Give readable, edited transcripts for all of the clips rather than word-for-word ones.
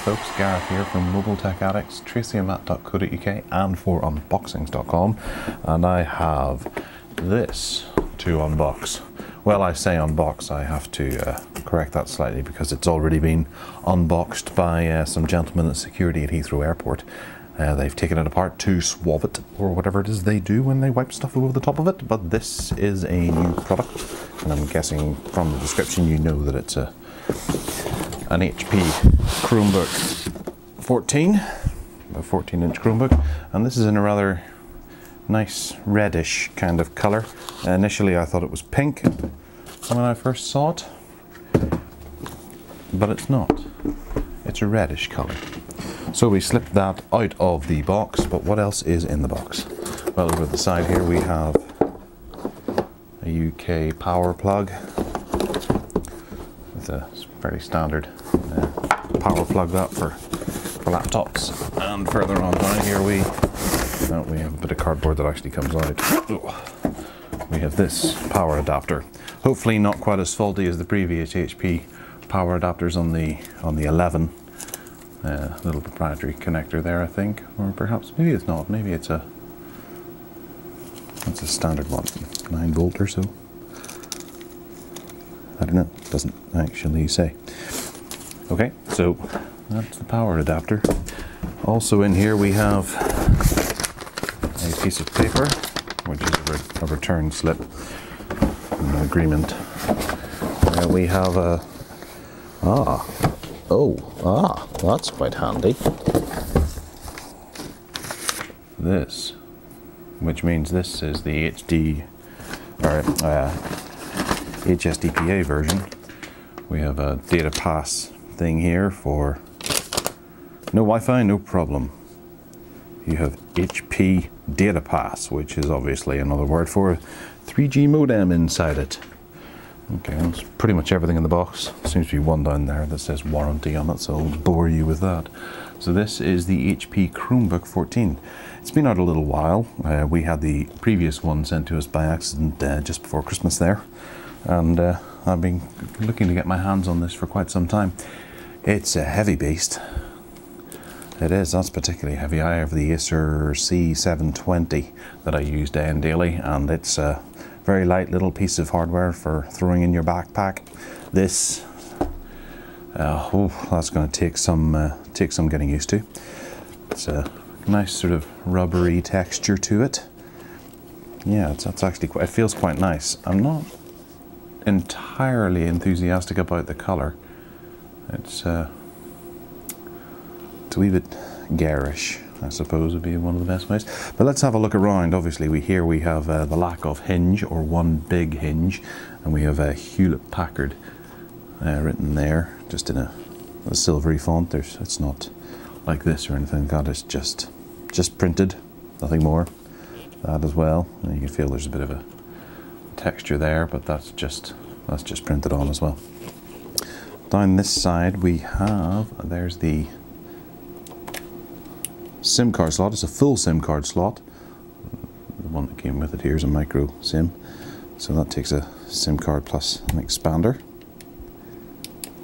folks, Gareth here from Mobile Tech Addicts, tracyandmatt.co.uk and for unboxings.com, and I have this to unbox. Well, I say unbox, I have to correct that slightly because it's already been unboxed by some gentlemen at security at Heathrow Airport. They've taken it apart to swab it, or whatever it is they do when they wipe stuff over the top of it, but this is a new product, and I'm guessing from the description you know that it's an HP Chromebook 14, a 14-inch Chromebook, and this is in a rather nice reddish kind of colour. Initially I thought it was pink when I first saw it, but it's not. It's a reddish colour. So we slipped that out of the box, but what else is in the box? Well, over the side here we have a UK power plug. It's a fairly standard power plug that for laptops. And further on down here we have a bit of cardboard that actually comes out. We have this power adapter. Hopefully not quite as faulty as the previous HP power adapters on the 11. Little proprietary connector there, I think, or perhaps maybe it's not. Maybe it's a standard one, 9 volt or so. I don't know. It doesn't actually say. Okay, so that's the power adapter. Also in here we have a piece of paper, which is a return slip, an agreement. We have a that's quite handy. This, which means this is the HSDPA version. We have a data pass thing here for no Wi-Fi, no problem. You have HP data pass, which is obviously another word for 3G modem inside it. Okay, that's pretty much everything in the box. Seems to be one down there that says warranty on it, so I'll bore you with that. So this is the HP Chromebook 14. It's been out a little while. We had the previous one sent to us by accident just before Christmas there, and I've been looking to get my hands on this for quite some time. It's a heavy beast. It is, that's particularly heavy. I have the Acer C720 that I use day and daily, and it's a very light little piece of hardware for throwing in your backpack. This, that's going to take some getting used to. It's a nice sort of rubbery texture to it. Yeah, it's actually quite, it feels quite nice. I'm not entirely enthusiastic about the colour. It's a wee bit garish, I suppose would be one of the best ways. But let's have a look around. Obviously we have the lack of hinge, or one big hinge, and we have a Hewlett-Packard written there, just in a silvery font. It's not like this or anything. God, it's just printed, nothing more. That as well. And you can feel there's a bit of a texture there, but that's just printed on as well. Down this side we have, there's the SIM card slot. It's a full SIM card slot. The one that came with it here is a micro SIM, so that takes a SIM card plus an expander.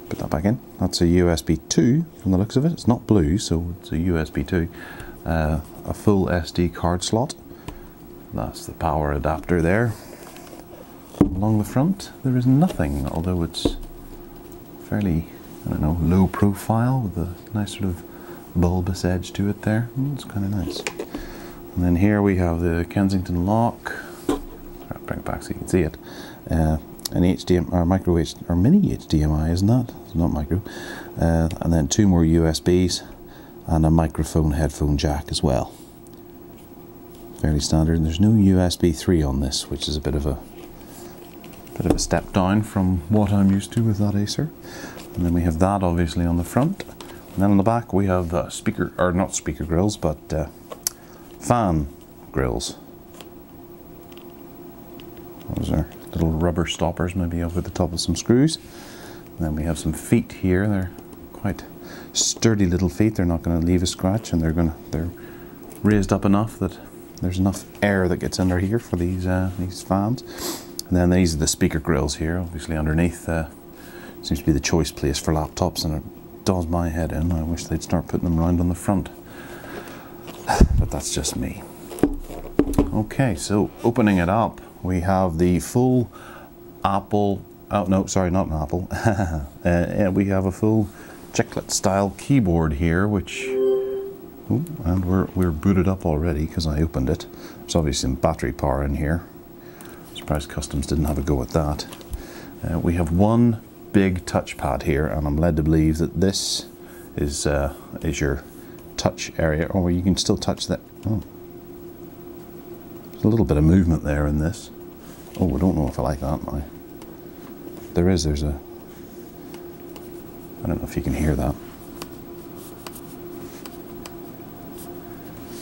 Put that back in. That's a USB 2 from the looks of it. It's not blue, so it's a USB 2. A full SD card slot. That's the power adapter there. Along the front there is nothing, although it's fairly, I don't know, low profile with a nice sort of bulbous edge to it there. It's kind of nice. And then here we have the Kensington lock. I'll bring it back so you can see it. An HDMI, or micro or mini HDMI, isn't that? It's not micro. And then 2 more USBs and a microphone headphone jack as well. Fairly standard. And there's no USB 3 on this, which is a bit of a step down from what I'm used to with that Acer. And then we have that obviously on the front. And then on the back we have not speaker grills, but fan grills. Those are little rubber stoppers, maybe over the top of some screws. And then we have some feet here. They're quite sturdy little feet. They're not going to leave a scratch, and they're raised up enough that there's enough air that gets under here for these fans. And then these are the speaker grills here. Obviously underneath seems to be the choice place for laptops, and it does my head in. I wish they'd start putting them round on the front. But that's just me. Okay, so opening it up, we have the full Apple, oh no, sorry, not an Apple. We have a full chiclet style keyboard here, which, oh, and we're booted up already because I opened it. There's obviously some battery power in here. Surprised Customs didn't have a go at that. We have one big touchpad here, and I'm led to believe that this is your touch area, or you can still touch that. Oh. There's a little bit of movement there in this. Oh, I don't know if I like that now. There's a, I don't know if you can hear that.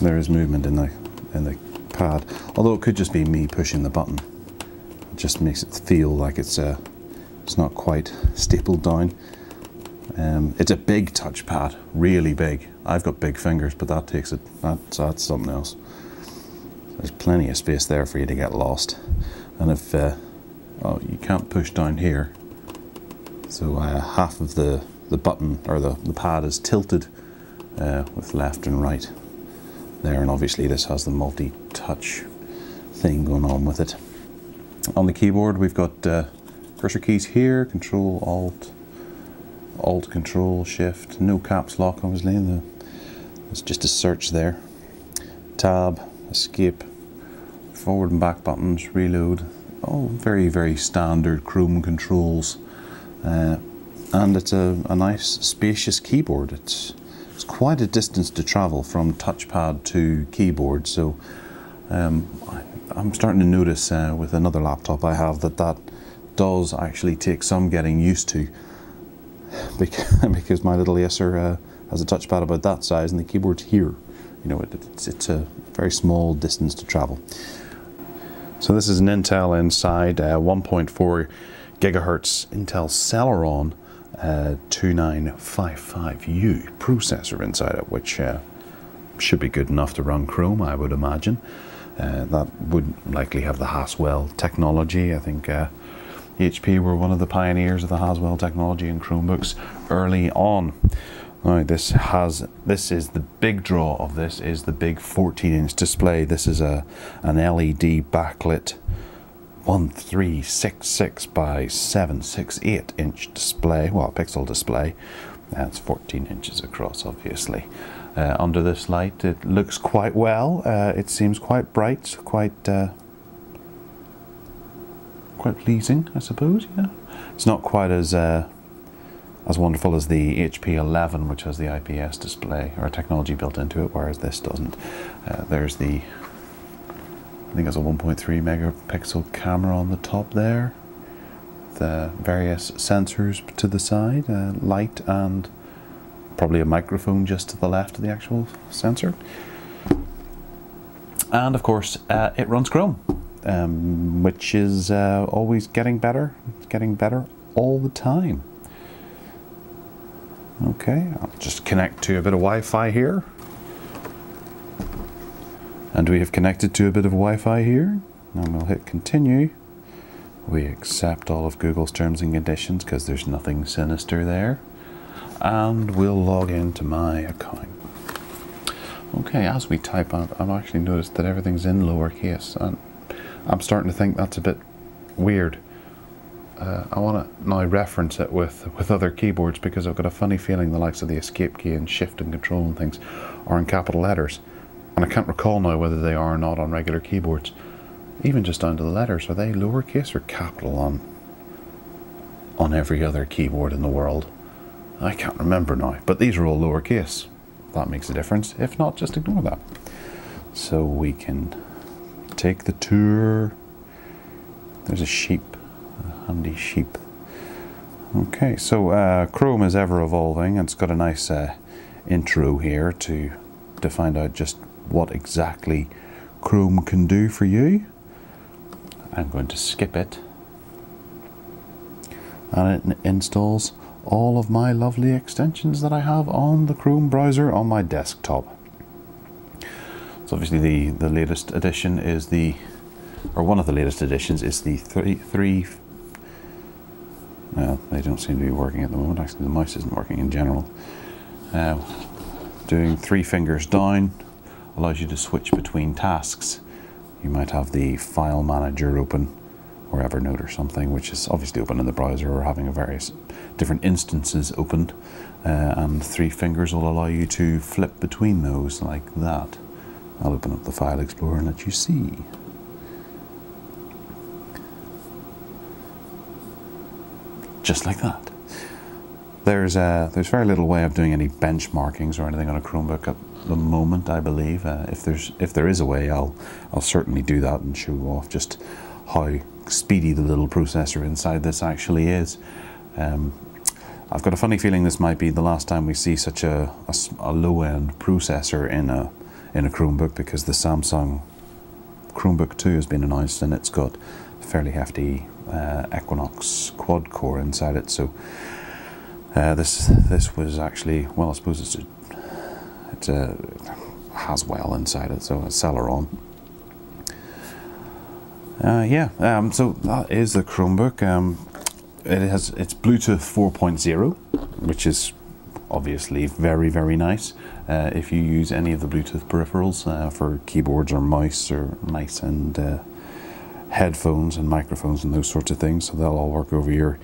There is movement in the pad, although it could just be me pushing the button. It just makes it feel like it's not quite stapled down. It's a big touchpad, really big. I've got big fingers, but that takes it. That's something else. There's plenty of space there for you to get lost. And if oh, you can't push down here, so half of the button or the pad is tilted with left and right there, and obviously this has the multi-touch thing going on with it. On the keyboard we've got cursor keys here, Control Alt Control Shift, no caps lock obviously, it's just a search there, Tab, Escape, forward and back buttons, reload, all very, very standard Chrome controls, and it's a nice spacious keyboard. It's quite a distance to travel from touchpad to keyboard, so I'm starting to notice with another laptop I have that does actually take some getting used to, because my little Acer has a touchpad about that size and the keyboard's here. You know, it's a very small distance to travel. So this is an Intel Inside 1.4 gigahertz Intel Celeron 2955U processor inside it, which should be good enough to run Chrome, I would imagine. That would likely have the Haswell technology. I think HP were one of the pioneers of the Haswell technology in Chromebooks early on. Now this is the big draw of this, is the big 14-inch display. This is an LED backlit 1366 by 768 inch display, well, pixel display. That's 14 inches across, obviously. Under this light it looks quite well. It seems quite bright, quite pleasing, I suppose. Yeah, it's not quite as wonderful as the HP 11, which has the IPS display or technology built into it, whereas this doesn't. There's the, I think it's a 1.3 megapixel camera on the top there. The various sensors to the side, light, and probably a microphone just to the left of the actual sensor. And of course, it runs Chrome, which is always getting better. It's getting better all the time. Okay, I'll just connect to a bit of Wi-Fi here. And we have connected to a bit of Wi-Fi here. And we'll hit continue. We accept all of Google's terms and conditions because there's nothing sinister there. And we'll log into my account. Okay, as we type out, I've actually noticed that everything's in lowercase, and I'm starting to think that's a bit weird. I want to now reference it with other keyboards, because I've got a funny feeling the likes of the escape key and shift and control and things are in capital letters, and I can't recall now whether they are or not on regular keyboards. Even just down to the letters, are they lowercase or capital on every other keyboard in the world? I can't remember now, but these are all lowercase. That makes a difference. If not, just ignore that. So we can take the tour. There's a sheep, a handy sheep. Okay, so Chrome is ever evolving, and it's got a nice intro here to find out just what exactly Chrome can do for you. I'm going to skip it, and it installs all of my lovely extensions that I have on the Chrome browser on my desktop. So obviously the latest edition is one of the latest editions is the they don't seem to be working at the moment. Actually, the mouse isn't working in general. Doing 3 fingers down allows you to switch between tasks. You might have the file manager open, or Evernote or something, which is obviously open in the browser, or having a various different instances opened, and 3 fingers will allow you to flip between those like that. I'll open up the File Explorer and let you see. Just like that. There's very little way of doing any benchmarkings or anything on a Chromebook at the moment, I believe. If there is a way, I'll certainly do that and show off just how speedy the little processor inside this actually is. I've got a funny feeling this might be the last time we see such a low-end processor in a Chromebook, because the Samsung Chromebook 2 has been announced, and it's got a fairly hefty Equinox quad core inside it. So this was actually, well, I suppose it's a Haswell inside it, so a Celeron. So that is the Chromebook. It's Bluetooth 4.0, which is obviously very, very nice. If you use any of the Bluetooth peripherals for keyboards or mice and headphones and microphones and those sorts of things, so they'll all work over your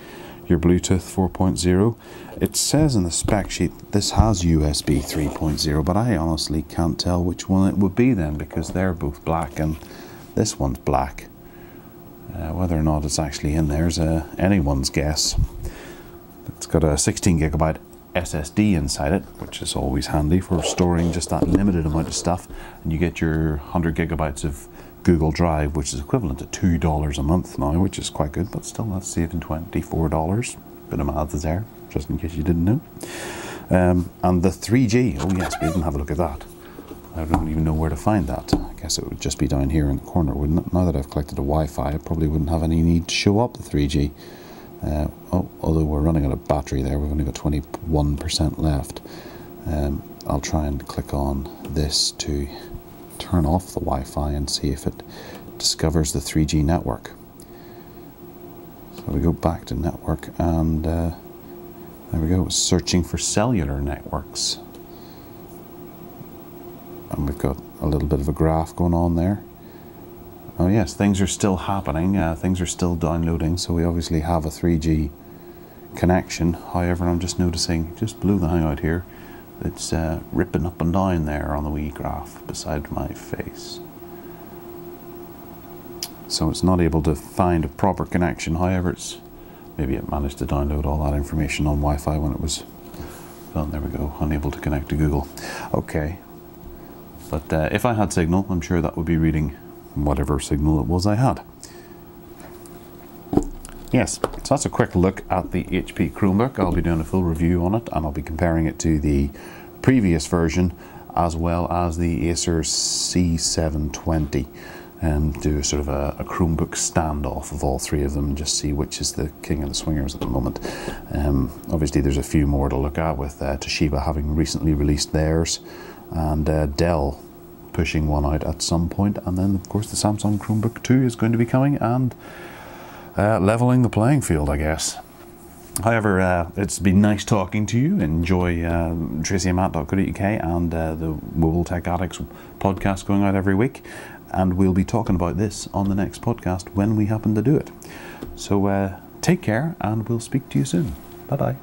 Bluetooth 4.0. It says in the spec sheet that this has USB 3.0, but I honestly can't tell which one it would be then, because they're both black and this one's black. Whether or not it's actually in there is anyone's guess. It's got a 16 gigabyte SSD inside it, which is always handy for storing just that limited amount of stuff, and you get your 100 gigabytes of Google Drive, which is equivalent to $2 a month now, which is quite good, but still that's saving $24. Bit of math is there, just in case you didn't know. And the 3G, oh yes, we didn't have a look at that. I don't even know where to find that. I guess it would just be down here in the corner, wouldn't it? Now that I've collected a Wi-Fi, I probably wouldn't have any need to show up the 3G. Although we're running out of battery there, we've only got 21% left. I'll try and click on this to turn off the Wi-Fi and see if it discovers the 3G network. So we go back to network, and there we go, searching for cellular networks. And we've got a little bit of a graph going on there. Oh yes, things are still happening, things are still downloading, so we obviously have a 3G connection. However, I'm just noticing, just blew the hang out here, it's ripping up and down there on the wee graph beside my face. So it's not able to find a proper connection. However, maybe it managed to download all that information on Wi-Fi when it was, well, there we go, unable to connect to Google. Okay. But if I had signal, I'm sure that would be reading whatever signal it was I had. Yes, so that's a quick look at the HP Chromebook. I'll be doing a full review on it, and I'll be comparing it to the previous version as well as the Acer C720, and do sort of a Chromebook standoff of all 3 of them and just see which is the king of the swingers at the moment. Obviously there's a few more to look at, with Toshiba having recently released theirs, and Dell pushing one out at some point, and then of course the Samsung Chromebook 2 is going to be coming and leveling the playing field, I guess. However, it's been nice talking to you. Enjoy tracyandmatt.co.uk and the Mobile Tech Addicts podcast going out every week, and we'll be talking about this on the next podcast when we happen to do it. So take care, and we'll speak to you soon. Bye bye.